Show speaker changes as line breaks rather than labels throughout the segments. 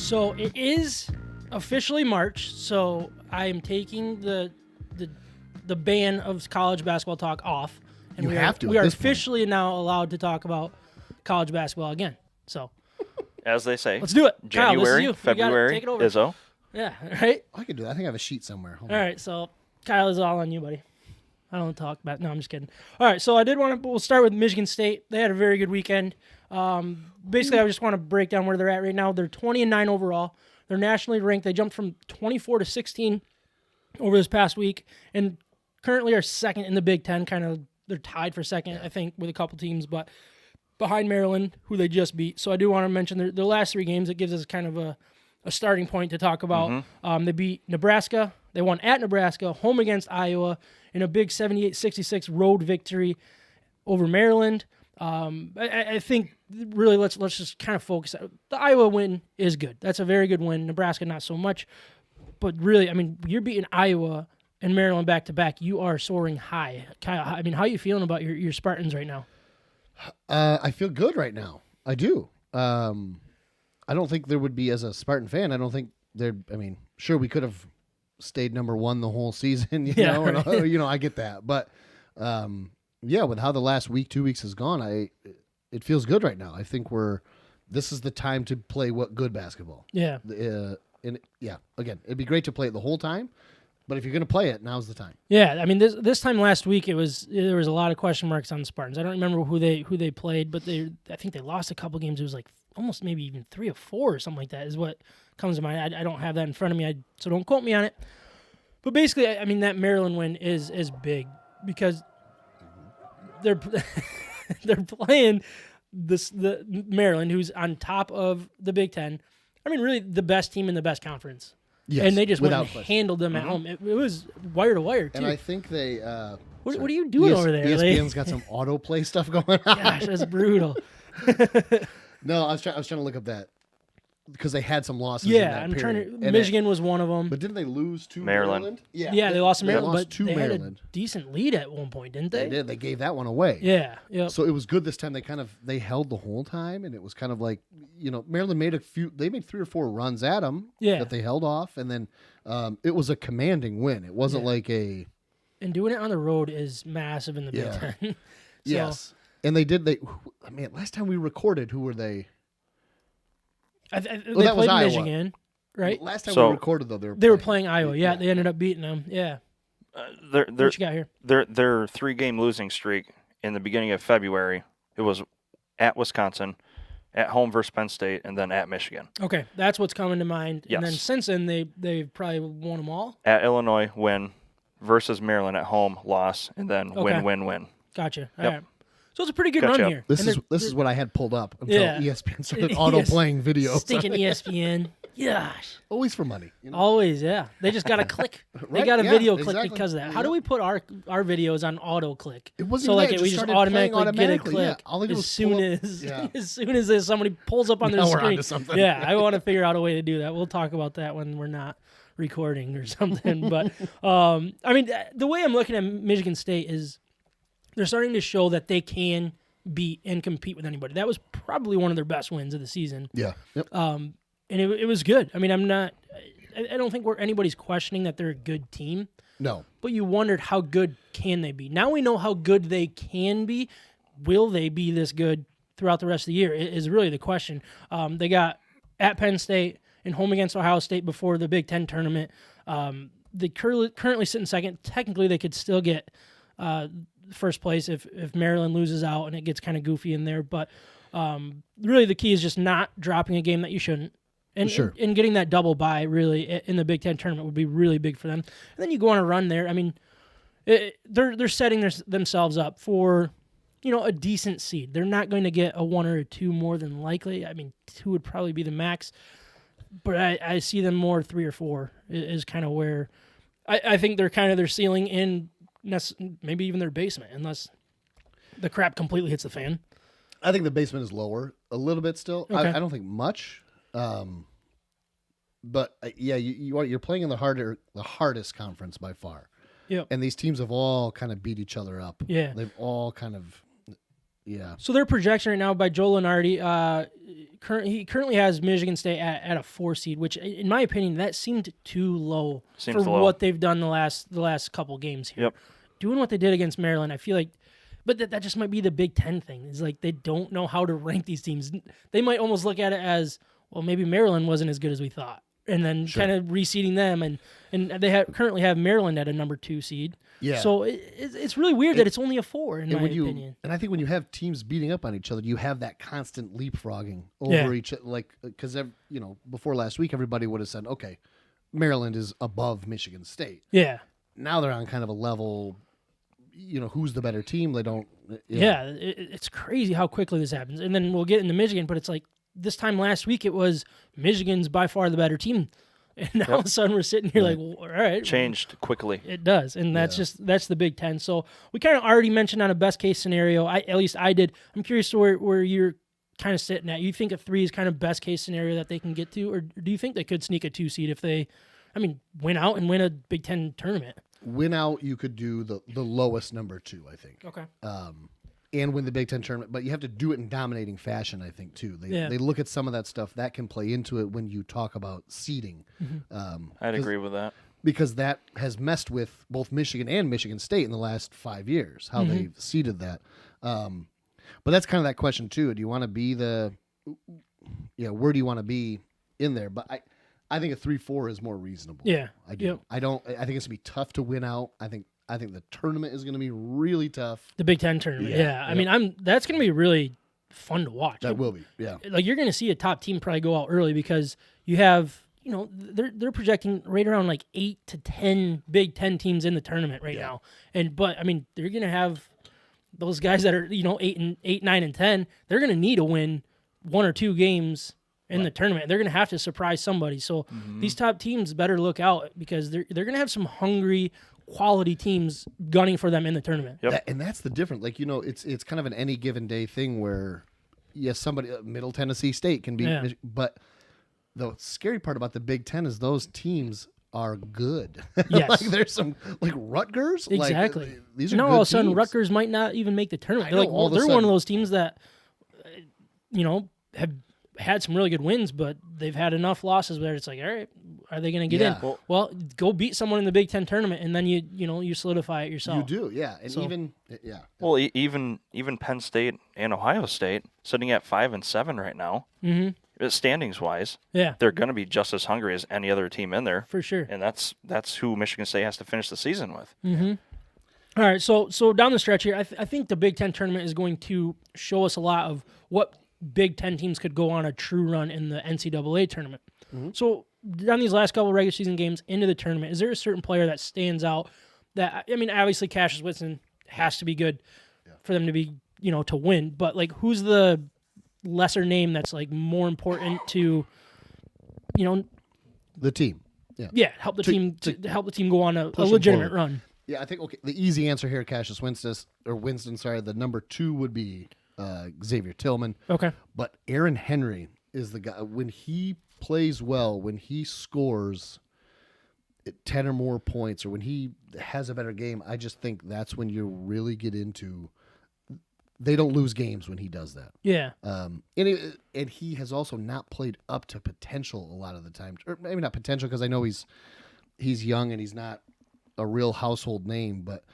So it is officially March, so I am taking the ban of college basketball talk off. And
You have to
We
at
are
this point.
officially now allowed to talk about college basketball again. So
As they say.
let's do it. Kyle, this is
January,
you. You got it.
February,
Take it over.
Izzo.
Yeah, right?
I can do that. I think I have a sheet somewhere. Hold
All
on.
right, so Kyle is all on you, buddy. I don't talk about. No, I'm just kidding. All right, so I did want to. We'll start with Michigan State. They had a very good weekend. Basically, I just want to break down where they're at right now. They're 20-9 overall. They're nationally ranked. They jumped from 24 to 16 over this past week, and currently are second in the Big Ten. Kind of, they're tied for second, I think, with a couple teams, but behind Maryland, who they just beat. So I do want to mention their last three games. It gives us kind of a starting point to talk about. They beat Nebraska. They won at Nebraska, home against Iowa, in a big 78-66 road victory over Maryland. I think really let's just kind of focus. The Iowa win is good. That's a very good win. Nebraska not so much. But really, I mean, you're beating Iowa and Maryland back to back. You are soaring high. Kyle, I mean, how are you feeling about your Spartans right now?
I feel good right now. I do. I don't think there would be, as a Spartan fan, I don't think there. I mean, sure, we could have stayed number one the whole season, you know,
right.
and, I get that, but yeah, with how the last week, 2 weeks has gone, it feels good right now. I think this is the time to play good basketball.
Yeah.
And yeah, again, it'd be great to play it the whole time, but if you're going to play it, now's the time.
Yeah, I mean, this time last week there was a lot of question marks on the Spartans. I don't remember who they played, but I think they lost a couple games. It was like almost maybe even 3 or 4 or something like that is what comes to mind. I don't have that in front of me, so don't quote me on it. But basically, I mean, that Maryland win is big because they're playing the Maryland, who's on top of the Big Ten. I mean, really the best team in the best conference.
Yes,
and they just went
without
and
question.
handled them at home. It was wire to wire, too.
And I think they.
What are you doing over there?
ESPN's got some autoplay stuff going on.
Gosh, that's brutal.
No, I was trying to look up that because they had some losses. in
Yeah,
that
I'm
period.
trying to.
And
Michigan was one of them.
but didn't they lose to
Maryland.
Yeah, they lost to Maryland,
lost
but
to
they
Maryland.
had a decent lead at one point, didn't they?
They did. They gave that one away.
Yeah, yeah.
So it was good this time. They held the whole time, and it was kind of like, Maryland made They made 3 or 4 runs at them
Yeah.
that they held off, and then it was a commanding win. It wasn't
Yeah.
like a
And doing it on the road is massive in the Big
Yeah.
Ten. So,
yes. And they did. I mean, last time we recorded, who were they?
they
that was
played
Iowa.
Michigan, right?
Last time
So-
we recorded, though,
They were playing Iowa. Yeah, they ended up beating them. Yeah.
Their
What you got here?
their 3-game losing streak in the beginning of February. It was at Wisconsin, at home versus Penn State, and then at Michigan.
Okay, that's what's coming to mind. And then
Yes.
since then, they've probably won them all.
At Illinois, win versus Maryland at home, loss, and then
Okay.
win.
Gotcha. All
Yep.
right. So it's a pretty good
Gotcha.
run here.
This
And
is
they're-
this is what I had pulled up until
Yeah.
ESPN started
Yes.
auto playing videos.
Stinking ESPN. Gosh.
Always for money.
Always, yeah. They just got a click. They
Right,
got a
yeah,
video click
exactly.
because of that. How do we put our videos on auto click?
It wasn't
so
even
like
that, it
we
just
just
started playing
automatically get a
automatically, yeah.
click
All they do
as
was
soon
pull up-
as
yeah.
as soon as there's somebody pulls up on their
Now we're
screen.
onto something.
Yeah, I want to figure out a way to do that. We'll talk about that when we're not recording or something. But I mean, the way I'm looking at Michigan State is they're starting to show that they can beat and compete with anybody. That was probably one of their best wins of the season.
Yeah. Yep.
And it was good. I mean, I don't think anybody's questioning that they're a good team,
No.
but you wondered how good can they be. Now we know how good they can be. Will they be this good throughout the rest of the year is really the question. They got at Penn State and home against Ohio State before the Big Ten tournament. They currently sit in second. Technically, they could still get first place if Maryland loses out and it gets kind of goofy in there. But really the key is just not dropping a game that you shouldn't. And,
Sure.
and getting that double bye really in the Big Ten tournament would be really big for them. And then you go on a run there. I mean, they're setting themselves up for, a decent seed. They're not going to get a 1 or a 2 more than likely. I mean, 2 would probably be the max. But I see them more 3 or 4 is kind of where I think they're kind of their ceiling and maybe even their basement, unless the crap completely hits the fan.
I think the basement is lower a little bit still.
Okay.
I don't think much. But yeah, you're playing in the hardest conference by far.
Yep.
And these teams have all kind of beat each other up.
Yeah.
They've all kind of Yeah.
So their projection right now by Joe Lenardi, he currently has Michigan State at a 4 seed, which in my opinion that seemed too low
Seems
for
low.
what they've done the last couple games here.
Yep.
Doing what they did against Maryland, I feel like, but that just might be the Big Ten thing. It's like they don't know how to rank these teams. They might almost look at it as, well, maybe Maryland wasn't as good as we thought, and then kind of reseeding them, and they currently have Maryland at a number 2 seed.
Yeah.
So it's really weird that it's only a 4 in my opinion.
And I think when you have teams beating up on each other, you have that constant leapfrogging over each, like, because before last week everybody would have said, okay, Maryland is above Michigan State.
Yeah.
Now they're on kind of a level. Who's the better team? They don't.
Yeah, it's crazy how quickly this happens. And then we'll get into Michigan, but it's like this time last week it was Michigan's by far the better team. And now all of a sudden we're sitting here like, well, all right.
Changed quickly.
It does. And that's the Big Ten. So we kind of already mentioned on a best case scenario. At least I did. I'm curious to where you're kind of sitting at. You think a 3 is kind of best case scenario that they can get to? Or do you think they could sneak a 2 seed if they, win out and win a Big Ten tournament?
Win out, you could do the lowest number 2, I think.
Okay.
And win the Big Ten tournament, but you have to do it in dominating fashion, I think, too. They look at some of that stuff that can play into it when you talk about seeding.
I'd agree with that.
Because that has messed with both Michigan and Michigan State in the last 5 years, how they've seeded that. But that's kind of that question, too. Do you want to be where do you want to be in there? But I think a 3-4 is more reasonable.
Yeah.
I do.
Yep.
I think it's going to be tough to win out. I think the tournament is going to be really tough.
The Big Ten tournament. Yeah. That's going to be really fun to watch.
That will be. Yeah.
Like you're going to see a top team probably go out early because you have, they're projecting right around like 8 to 10 Big Ten teams in the tournament right now. But they're going to have those guys that are, 8, 9, and 10. They're going to need to win 1 or 2 games in the tournament. They're going to have to surprise somebody. So these top teams better look out because they're going to have some hungry, quality teams gunning for them in the tournament.
Yep.
And that's the difference. Like, it's kind of an any given day thing where, yes, somebody, Middle Tennessee State can be, but the scary part about the Big Ten is those teams are good.
Yes.
Like there's some, like Rutgers.
Exactly.
Like, these are
now
good
all of a sudden
teams.
Rutgers might not even make the tournament.
I know, all of a
they're one
sudden.
of those teams that, have had some really good wins, but they've had enough losses where it's like, all right, are they going to get
Yeah.
in? Well, go beat someone in the Big Ten tournament, and then you solidify it yourself.
You do, yeah. And
So-
Well, even Penn State and Ohio State sitting at 5 and 7 right now.
Mm-hmm.
Standings wise,
Yeah,
they're going to be just as hungry as any other team in there,
for sure.
and that's who Michigan State has to finish the season with.
Mm-hmm. All right, so down the stretch here, I think the Big Ten tournament is going to show us a lot of what Big Ten teams could go on a true run in the NCAA tournament. So down these last couple of regular season games into the tournament, is there a certain player that stands out? That obviously Cassius Winston has to be good for them to be to win, but like who's the lesser name that's like more important to
the team. Yeah.
help the team to help the team go on a
Push 'em
legitimate
forward.
run.
Yeah, I think the easy answer here, Cassius Winston, the number 2 would be Xavier Tillman.
Okay.
But Aaron Henry is the guy. When he plays well, when he scores 10 or more points, or when he has a better game, I just think that's when you really get into. They don't lose games when he does that.
Yeah.
And he has also not played up to potential a lot of the time, or maybe not potential because I know he's young and he's not a real household name, but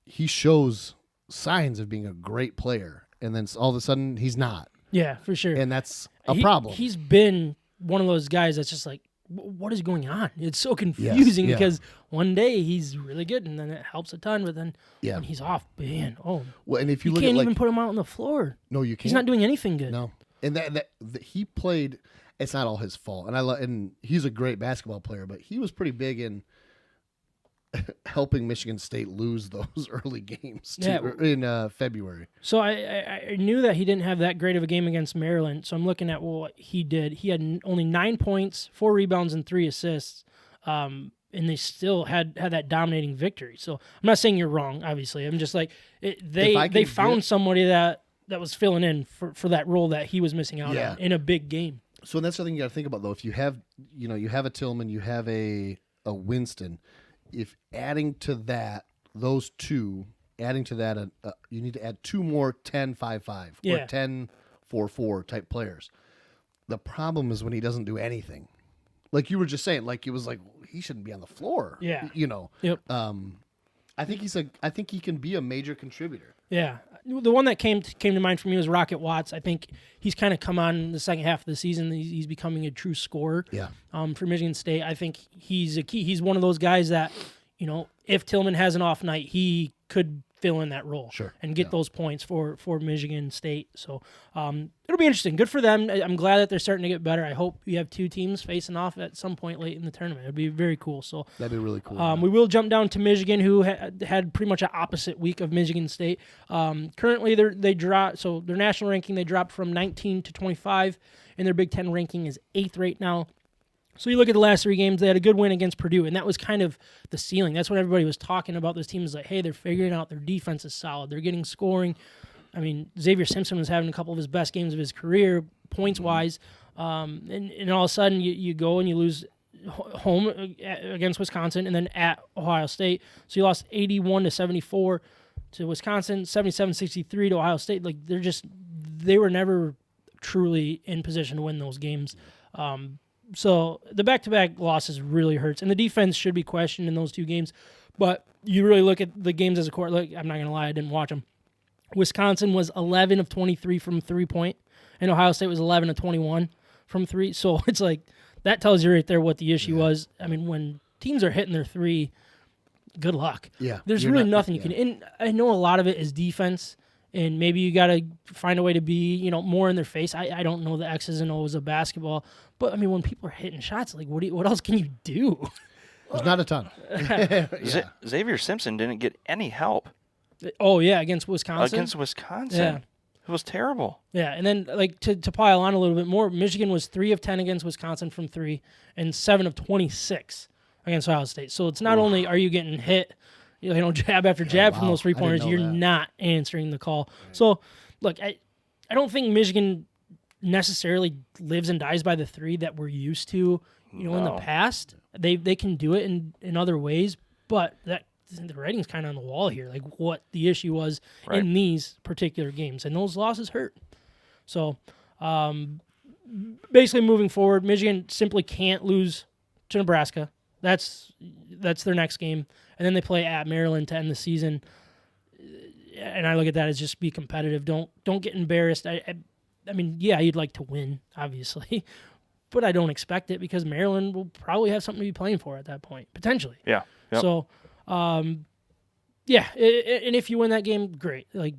he shows signs of being a great player, and then all of a sudden he's not,
Yeah, for sure.
and that's a problem.
He's been one of those guys that's just like, what is going on? It's so confusing
yeah.
because one day he's really good and then it helps a ton, but then
Yeah.
when he's off, man,
Well, and if you
you
look
can't
at
even put him out on the floor.
no, you can't.
He's not doing anything good.
No, and that he played. It's not all his fault, and he's a great basketball player, but he was pretty big in helping Michigan State lose those early games in February.
So I knew that he didn't have that great of a game against Maryland. So I'm looking at what he did. He had only 9 points, 4 rebounds, and 3 assists. And they still had that dominating victory. So I'm not saying you're wrong, obviously. I'm just like, they found somebody that was filling in for that role that he was missing out on in a big game.
So that's the thing you got to think about, though. If you have a Tillman, you have a Winston. If adding to that those two, adding to that, you need to add 2 more 10-5-5
Yeah.
or 10-4-4 type players. The problem is when he doesn't do anything. Like you were just saying, like it was like he shouldn't be on the floor.
Yeah.
You know.
Yep.
I think he can be a major contributor.
Yeah. The one that came to mind for me was Rocket Watts. I think he's kind of come on in the second half of the season. He's becoming a true scorer.
Yeah.
For Michigan State, I think he's a key. He's one of those guys that, if Tillman has an off night, he could fill in that role and get those points for Michigan State. So it'll be interesting. Good for them. I'm glad that they're starting to get better. I hope you have 2 teams facing off at some point late in the tournament. It'd be very cool. So
That'd be really cool.
we will jump down to Michigan, who had pretty much an opposite week of Michigan State. Currently, they dropped. So their national ranking, they dropped from 19 to 25, and their Big Ten ranking is 8th right now. So you look at the last 3 games, they had a good win against Purdue, and that was kind of the ceiling. That's what everybody was talking about. This team is like, hey, they're figuring out their defense is solid. They're getting scoring. I mean, Xavier Simpson was having a couple of his best games of his career, points-wise. And all of a sudden, you go and you lose home against Wisconsin and then at Ohio State. So you lost 81-74 to Wisconsin, 77-63 to Ohio State. Like, they were never truly in position to win those games. So the back-to-back losses really hurts, and the defense should be questioned in those 2 games. But you really look at the games as a core. Look, I'm not going to lie, I didn't watch them. Wisconsin was 11 of 23 from 3-point, and Ohio State was 11 of 21 from 3. So it's like that tells you right there what the issue was. I mean, when teams are hitting their 3, good luck.
Yeah,
There's really nothing you can. And I know a lot of it is defense. And maybe you got to find a way to be, more in their face. I don't know the X's and O's of basketball, but I mean, when people are hitting shots, like what else can you do?
There's not a ton.
Xavier Simpson didn't get any help.
Oh yeah, against Wisconsin.
Yeah. It was terrible.
Yeah, and then like to pile on a little bit more, Michigan was 3 of 10 against Wisconsin from 3, and 7 of 26 against Ohio State. So it's not only are you getting hit, jab after jab from those 3-pointers, you're not answering the call. So, look, I don't think Michigan necessarily lives and dies by the 3 that we're used to, in the past. They can do it in other ways, but the writing's kind of on the wall here, like what the issue was in these particular games, and those losses hurt. So, basically moving forward, Michigan simply can't lose to Nebraska. That's their next game. And then they play at Maryland to end the season. And I look at that as just be competitive. Don't get embarrassed. I mean, yeah, you'd like to win, obviously. But I don't expect it because Maryland will probably have something to be playing for at that point, potentially.
Yeah. Yep.
So, yeah. And if you win that game, great. Like,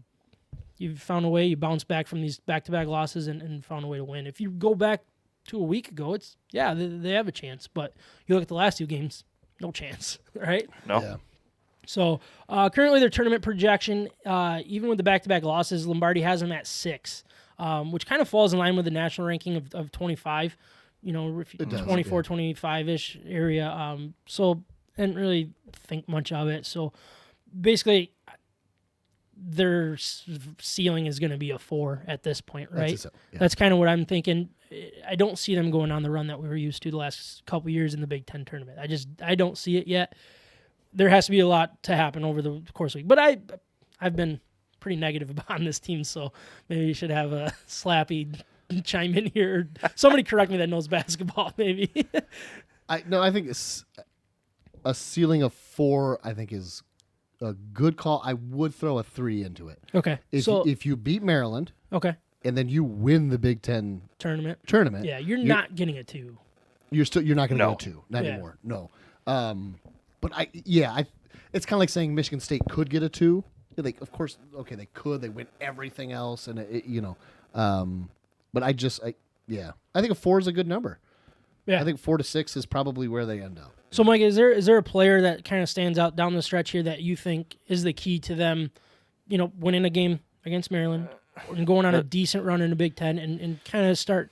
you've found a way. You bounce back from these back-to-back losses and found a way to win. If you go back to a week ago, they have a chance. But you look at the last 2 games, no chance, right?
No.
Yeah.
So currently their tournament projection, even with the back-to-back losses, Lombardi has them at 6, which kind of falls in line with the national ranking of 25, 24, 25-ish area. So I didn't really think much of it. So basically their ceiling is going to be a 4 at this point, right? That's kind of what I'm thinking. I don't see them going on the run that we were used to the last couple years in the Big Ten tournament. I don't see it yet. There has to be a lot to happen over the course of the week. But I've been pretty negative on this team, so maybe you should have a Slappy chime in here. Somebody correct me that knows basketball, maybe.
I think it's a ceiling of 4, I think, is a good call. I would throw a 3 into it.
Okay.
If you beat Maryland,
okay,
and then you win the Big Ten
tournament,
yeah,
you're not getting a 2.
You're not going to
No.
get a 2, not anymore. No. But it's kind of like saying Michigan State could get a 2. Like, of course, okay, they could. They win everything else, and But I think a 4 is a good number.
Yeah,
I think 4 to 6 is probably where they end up.
So, Mike, is there a player that kind of stands out down the stretch here that you think is the key to them, winning a game against Maryland and going on a decent run in the Big Ten and kind of start,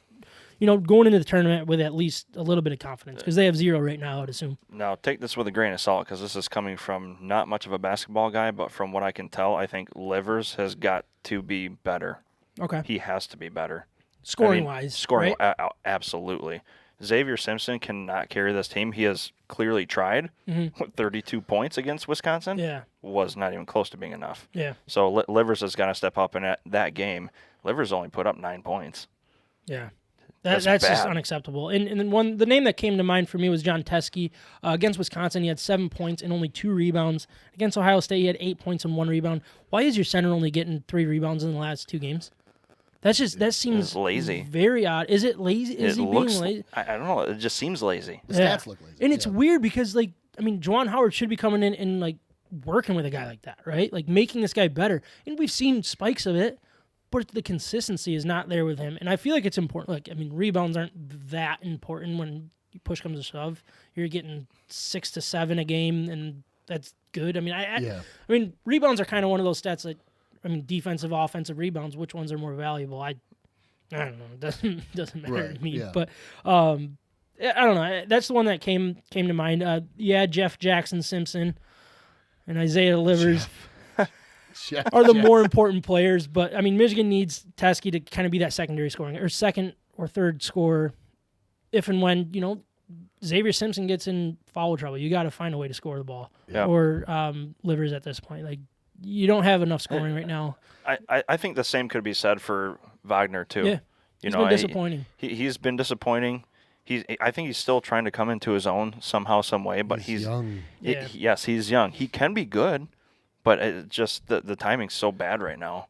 going into the tournament with at least a little bit of confidence because they have 0 right now, I'd assume.
Now, take this with a grain of salt because this is coming from not much of a basketball guy, but from what I can tell, I think Livers has got to be better.
Okay.
He has to be better.
Scoring-wise,
Scoring,
right?
absolutely. Xavier Simpson cannot carry this team. He has clearly tried.
Mm-hmm.
With 32 points against Wisconsin
Yeah.
was not even close to being enough.
Yeah.
So Livers has got to step up in that game. Livers only put up 9 points.
Yeah.
That's
That's just
bad.
unacceptable. And then the name that came to mind for me was John Teske. Against Wisconsin, he had 7 points and only 2 rebounds. Against Ohio State, he had 8 points and 1 rebound. Why is your center only getting 3 rebounds in the last 2 games? That seems
It's lazy.
very odd. Is it lazy? Is he being lazy?
I don't know. It just seems lazy.
The stats look lazy.
And it's
yeah.
weird because, like, I mean, Juwan Howard should be coming in and, like, working with a guy like that, right? Like, making this guy better. And we've seen spikes of it, but the consistency is not there with him. And I feel like it's important. Like, I mean, rebounds aren't that important when push comes to shove. You're getting 6 to 7 a game, and that's good. I mean, I mean, rebounds are kind of one of those stats that, I mean, defensive, offensive rebounds, which ones are more valuable? I don't know. It doesn't matter
Right,
to me.
yeah.
But I don't know. That's the one that came to mind. Jeff Jackson Simpson and Isaiah Livers
Yeah.
are the more important players. But I mean, Michigan needs Teske to kind of be that secondary scoring or second or third scorer. If and when Xavier Simpson gets in foul trouble, you got to find a way to score the ball.
Yeah.
Or Livers at this point, like you don't have enough scoring right now.
I think the same could be said for Wagner too.
Yeah, he's been disappointing.
He's been disappointing. I think he's still trying to come into his own somehow, some way. But he's
young.
Yes, he's young. He can be good, but it just the timing's so bad right now.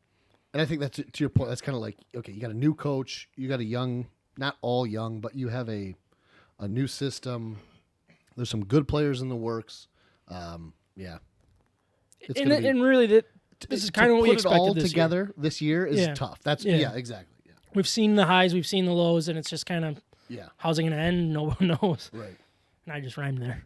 And I think that's to your point. That's kind of like, okay, you got a new coach, you got a young, not all young, but you have a new system. There's some good players in the works. Yeah. It's gonna be-
And really, this is kind of what we
put it
expected
all
this year.
together this year is
Yeah.
tough. That's
Yeah.
exactly. Yeah.
We've seen the highs, we've seen the lows, and it's just kind of
Yeah.
how's it going to end? No one knows.
Right.
And I just rhymed there.